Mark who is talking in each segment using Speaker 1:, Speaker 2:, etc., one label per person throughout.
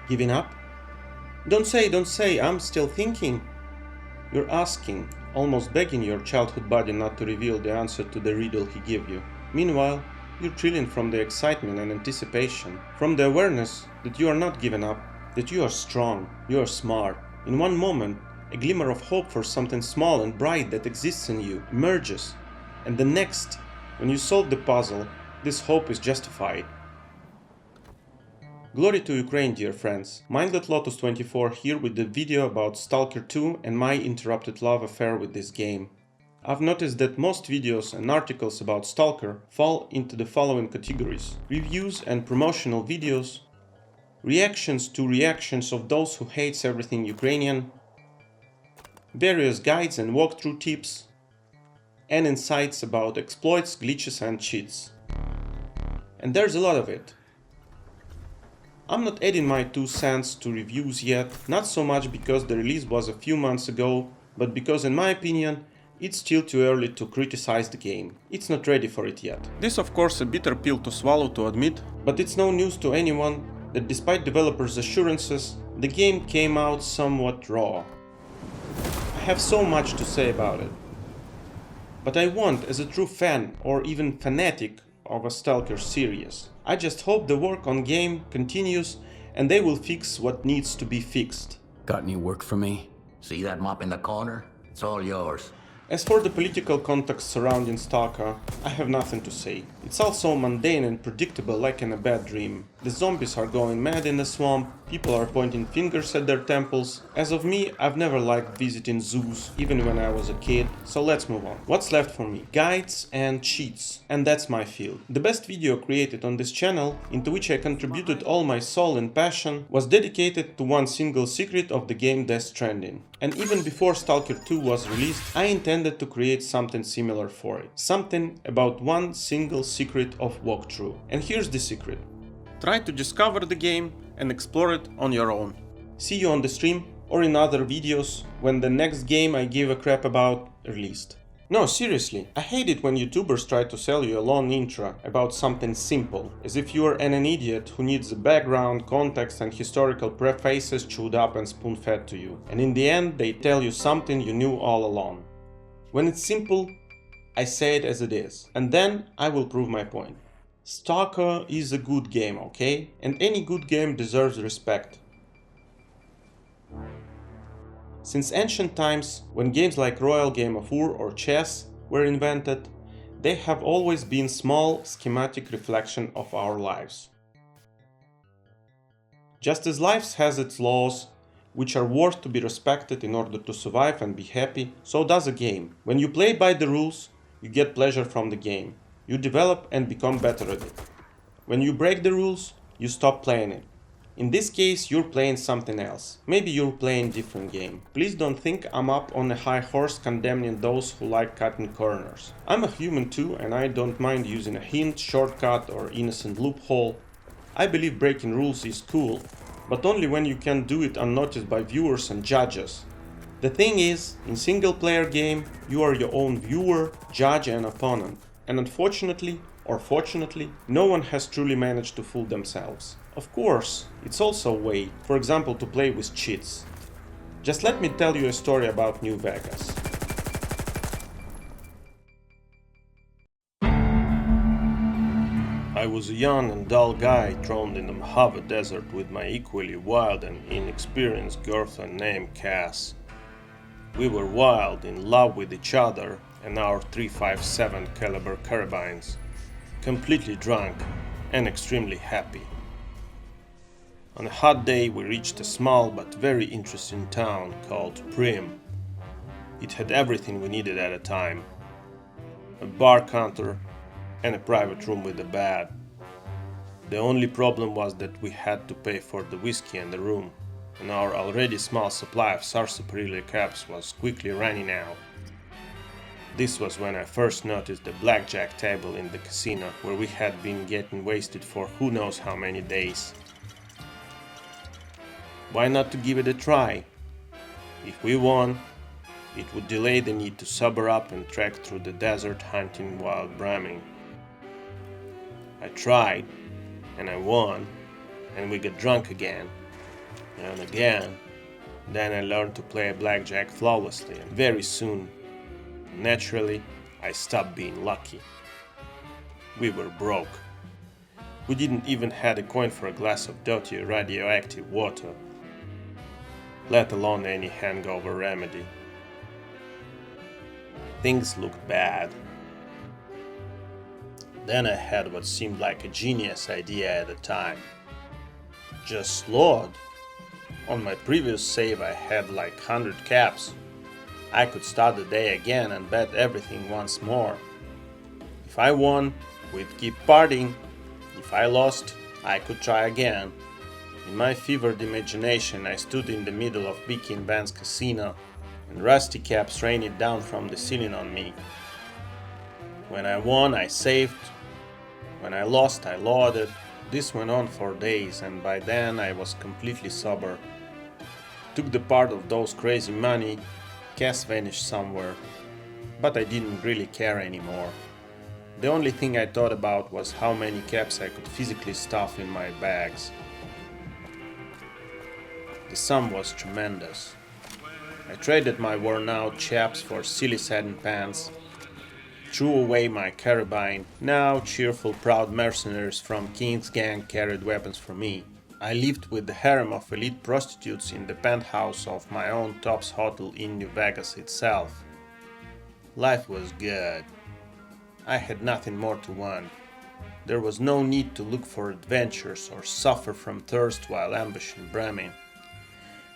Speaker 1: Giving up? Don't say, I'm still thinking. You're asking, almost begging your childhood body not to reveal the answer to the riddle he gave you. Meanwhile, you're thrilling from the excitement and anticipation, from the awareness that you are not giving up, that you are strong, you are smart. In one moment, a glimmer of hope for something small and bright that exists in you emerges, and the next, when you solve the puzzle, this hope is justified. Glory to Ukraine, dear friends. MingledLotus24 here with the video about Stalker 2 and my interrupted love affair with this game. I've noticed that most videos and articles about Stalker fall into the following categories: reviews and promotional videos, reactions to reactions of those who hates everything Ukrainian, various guides and walkthrough tips, and insights about exploits, glitches and cheats. And there's a lot of it. I'm not adding my 2 cents to reviews yet, not so much because the release was a few months ago, but because in my opinion, it's still too early to criticize the game. It's not ready for it yet. This of course a bitter pill to swallow to admit, but it's no news to anyone that despite developers' assurances, the game came out somewhat raw. I have so much to say about it. But I want, as a true fan or even fanatic of a Stalker series, I just hope the work on game continues and they will fix what needs to be fixed.
Speaker 2: Got any work for me?
Speaker 3: See that mop in the corner? It's all yours.
Speaker 1: As for the political context surrounding Stalker, I have nothing to say. It's all so mundane and predictable, like in a bad dream. The zombies are going mad in the swamp, people are pointing fingers at their temples. As of me, I've never liked visiting zoos, even when I was a kid, so let's move on. What's left for me? Guides and cheats. And that's my field. The best video created on this channel, into which I contributed all my soul and passion, was dedicated to one single secret of the game Death Stranding. And even before Stalker 2 was released, I intended to create something similar for it. Something about one single secret of walkthrough. And here's the secret. Try to discover the game and explore it on your own. See you on the stream or in other videos when the next game I give a crap about released. No, seriously, I hate it when YouTubers try to sell you a long intro about something simple, as if you are an idiot who needs the background, context and historical prefaces chewed up and spoon-fed to you, and in the end they tell you something you knew all along. When it's simple, I say it as it is, and then I will prove my point. Stalker is a good game, okay? And any good game deserves respect. Since ancient times, when games like Royal Game of War or chess were invented, they have always been small, schematic reflection of our lives. Just as life has its laws, which are worth to be respected in order to survive and be happy, so does a game. When you play by the rules, you get pleasure from the game. You develop and become better at it. When you break the rules, you stop playing it. In this case, you're playing something else. Maybe you're playing a different game. Please don't think I'm up on a high horse condemning those who like cutting corners. I'm a human too, and I don't mind using a hint, shortcut or innocent loophole. I believe breaking rules is cool, but only when you can do it unnoticed by viewers and judges. The thing is, in single-player game, you are your own viewer, judge and opponent. And unfortunately, or fortunately, no one has truly managed to fool themselves. Of course, it's also a way, for example, to play with cheats. Just let me tell you a story about New Vegas. I was a young and dull guy thrown in the Mojave Desert with my equally wild and inexperienced girlfriend named Cass. We were wild, in love with each other and our .357 caliber carbines, completely drunk and extremely happy. On a hot day we reached a small but very interesting town called Primm. It had everything we needed at a time. A bar counter and a private room with a bed. The only problem was that we had to pay for the whiskey and the room, and our already small supply of sarsaparilla caps was quickly running out. This was when I first noticed the blackjack table in the casino where we had been getting wasted for who knows how many days. Why not to give it a try? If we won, it would delay the need to sober up and trek through the desert hunting wild bramming. I tried, and I won, and we got drunk again. and again. Then I learned to play blackjack flawlessly, and very soon, naturally, I stopped being lucky. We were broke. We didn't even have a coin for a glass of dirty radioactive water, let alone any hangover remedy. Things looked bad. Then I had what seemed like a genius idea at the time. Just Lord! On my previous save I had like 100 caps. I could start the day again and bet everything once more. If I won, we'd keep partying. If I lost, I could try again. In my fevered imagination I stood in the middle of Vicky and Ben's casino, and rusty caps rained down from the ceiling on me. When I won, I saved. When I lost, I loaded. This went on for days, and by then I was completely sober. Took the part of those crazy money, cash vanished somewhere, but I didn't really care anymore. The only thing I thought about was how many caps I could physically stuff in my bags. The sum was tremendous. I traded my worn-out chaps for silly satin pants, threw away my carabine. Now cheerful, proud mercenaries from King's gang carried weapons for me. I lived with the harem of elite prostitutes in the penthouse of my own Tops hotel in New Vegas itself. Life was good. I had nothing more to want. There was no need to look for adventures or suffer from thirst while ambushing Bremen.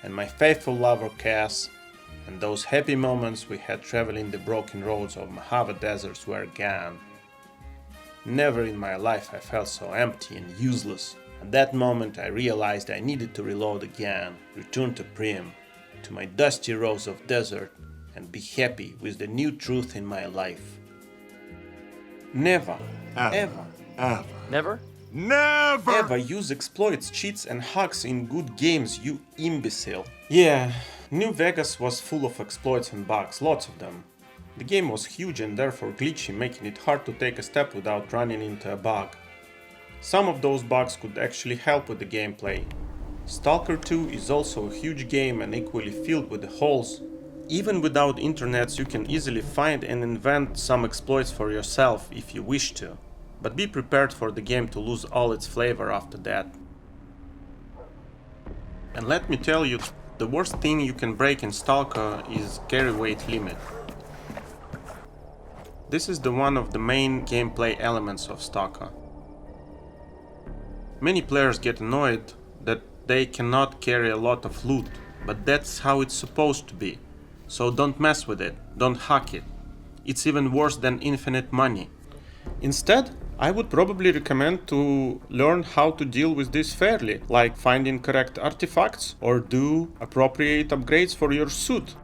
Speaker 1: And my faithful lover Cass, and those happy moments we had traveling the broken roads of Mojave deserts were gone. Never in my life I felt so empty and useless. At that moment I realized I needed to reload again, return to Prim, to my dusty roads of desert, and be happy with the new truth in my life. Never,
Speaker 2: Never?
Speaker 1: ever use exploits, cheats and hacks in good games, you imbecile. Yeah, New Vegas was full of exploits and bugs, lots of them. The game was huge and therefore glitchy, making it hard to take a step without running into a bug. Some of those bugs could actually help with the gameplay. Stalker 2 is also a huge game and equally filled with holes. Even without internets you can easily find and invent some exploits for yourself if you wish to. But be prepared for the game to lose all its flavor after that. And let me tell you, the worst thing you can break in Stalker is carry weight limit. This is one of the main gameplay elements of Stalker. Many players get annoyed that they cannot carry a lot of loot, but that's how it's supposed to be. So don't mess with it, don't hack it. It's even worse than infinite money. Instead, I would probably recommend to learn how to deal with this fairly, like finding correct artifacts or do appropriate upgrades for your suit.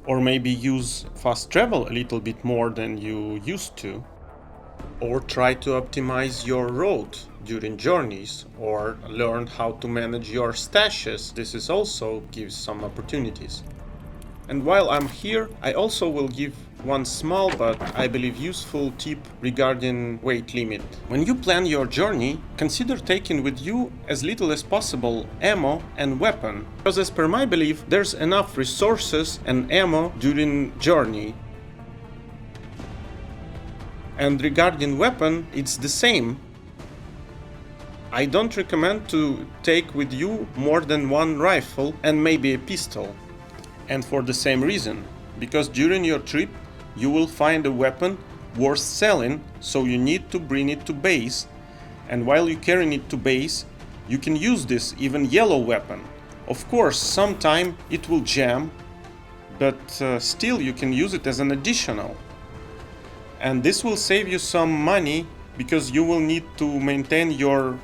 Speaker 1: Or maybe use fast travel a little bit more than you used to. Or try to optimize your road during journeys, or learn how to manage your stashes. This is also gives some opportunities. And while I'm here, I also will give one small but I believe useful tip regarding weight limit. When you plan your journey, consider taking with you as little as possible ammo and weapon, because as per my belief, there's enough resources and ammo during journey. And regarding weapon, it's the same. I don't recommend to take with you more than one rifle and maybe a pistol. And for the same reason, because during your trip you will find a weapon worth selling, so you need to bring it to base, and while you're carrying it to base, you can use this even yellow weapon. Of course, sometime it will jam, but still you can use it as an additional. And this will save you some money, because you will need to maintain your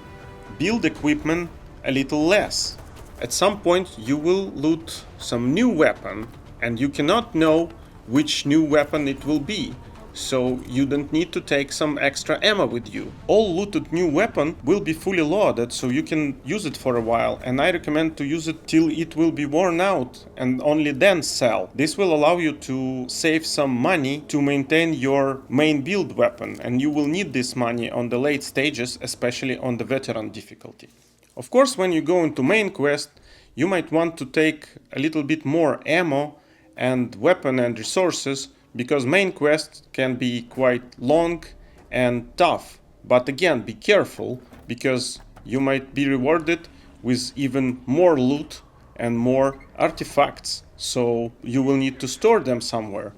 Speaker 1: build equipment a little less. At some point you will loot some new weapon, and you cannot know which new weapon it will be, so you don't need to take some extra ammo with you. All looted new weapon will be fully loaded, so you can use it for a while, and I recommend to use it till it will be worn out and only then sell. This will allow you to save some money to maintain your main build weapon, and you will need this money on the late stages, especially on the veteran difficulty. Of course, when you go into main quest, you might want to take a little bit more ammo and weapon and resources, because main quest can be quite long and tough. But again, be careful, because you might be rewarded with even more loot and more artifacts, so you will need to store them somewhere.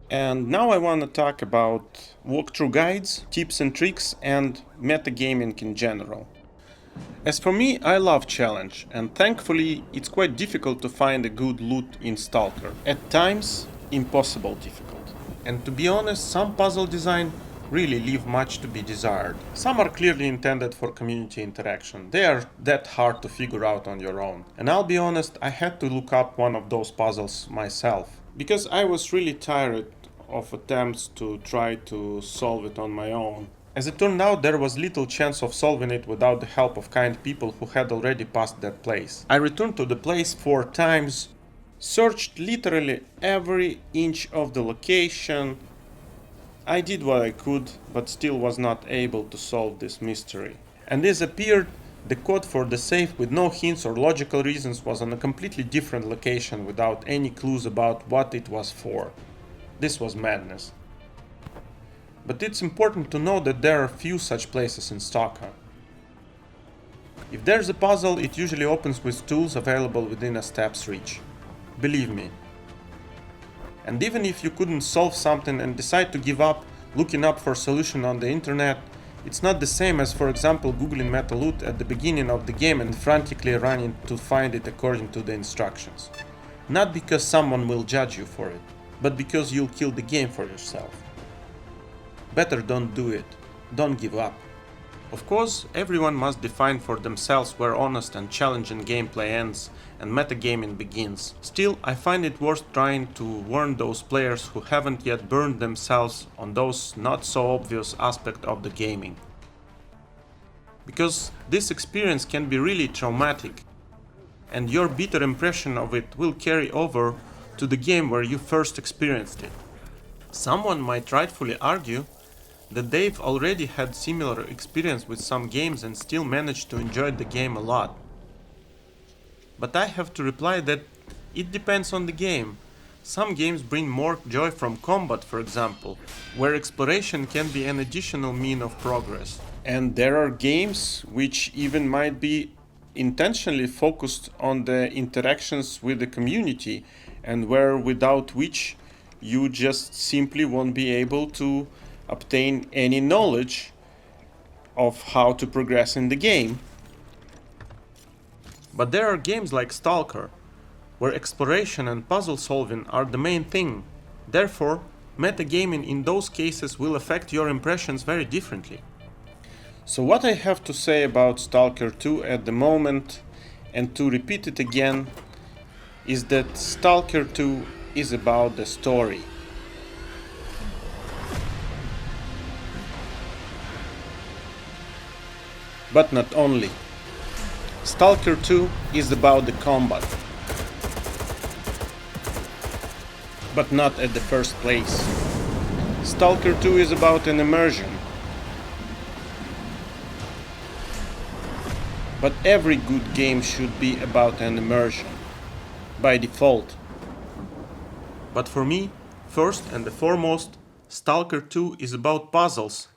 Speaker 1: And now I want to talk about walkthrough guides, tips and tricks, and metagaming in general. As for me, I love challenge, and thankfully it's quite difficult to find a good loot in Stalker. At times, impossible difficult. And to be honest, some puzzle design really leave much to be desired. Some are clearly intended for community interaction. They are that hard to figure out on your own. And I'll be honest, I had to look up one of those puzzles myself, because I was really tired of attempts to try to solve it on my own. As it turned out, there was little chance of solving it without the help of kind people who had already passed that place. I returned to the place 4 times, searched literally every inch of the location. I did what I could, but still was not able to solve this mystery. And this appeared, the code for the safe with no hints or logical reasons was on a completely different location without any clues about what it was for. This was madness. But it's important to know that there are few such places in Stalker. If there's a puzzle, it usually opens with tools available within a step's reach. Believe me. And even if you couldn't solve something and decide to give up looking up for a solution on the internet, it's not the same as, for example, googling metal loot at the beginning of the game and frantically running to find it according to the instructions. Not because someone will judge you for it, but because you'll kill the game for yourself. Better don't do it. Don't give up. Of course, everyone must define for themselves where honest and challenging gameplay ends and metagaming begins. Still, I find it worth trying to warn those players who haven't yet burned themselves on those not so obvious aspects of the gaming. Because this experience can be really traumatic, and your bitter impression of it will carry over to the game where you first experienced it. Someone might rightfully argue that they've already had similar experience with some games and still managed to enjoy the game a lot. But I have to reply that it depends on the game. Some games bring more joy from combat, for example, where exploration can be an additional mean of progress. And there are games which even might be intentionally focused on the interactions with the community, and where without which you just simply won't be able to obtain any knowledge of how to progress in the game. But there are games like Stalker, where exploration and puzzle solving are the main thing. Therefore, metagaming in those cases will affect your impressions very differently. So what I have to say about Stalker 2 at the moment, and to repeat it again, is that Stalker 2 is about the story. But not only. Stalker 2 is about the combat. But not at the first place. Stalker 2 is about an immersion. But every good game should be about an immersion, by default. But for me, first and foremost, Stalker 2 is about puzzles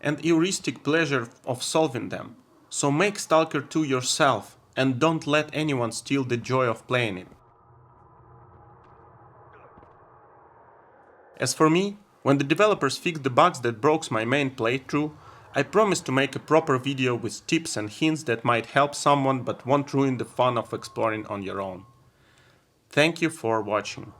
Speaker 1: and heuristic pleasure of solving them. So make Stalker 2 yourself and don't let anyone steal the joy of playing it. As for me, when the developers fixed the bugs that broke my main playthrough, I promised to make a proper video with tips and hints that might help someone but won't ruin the fun of exploring on your own. Thank you for watching.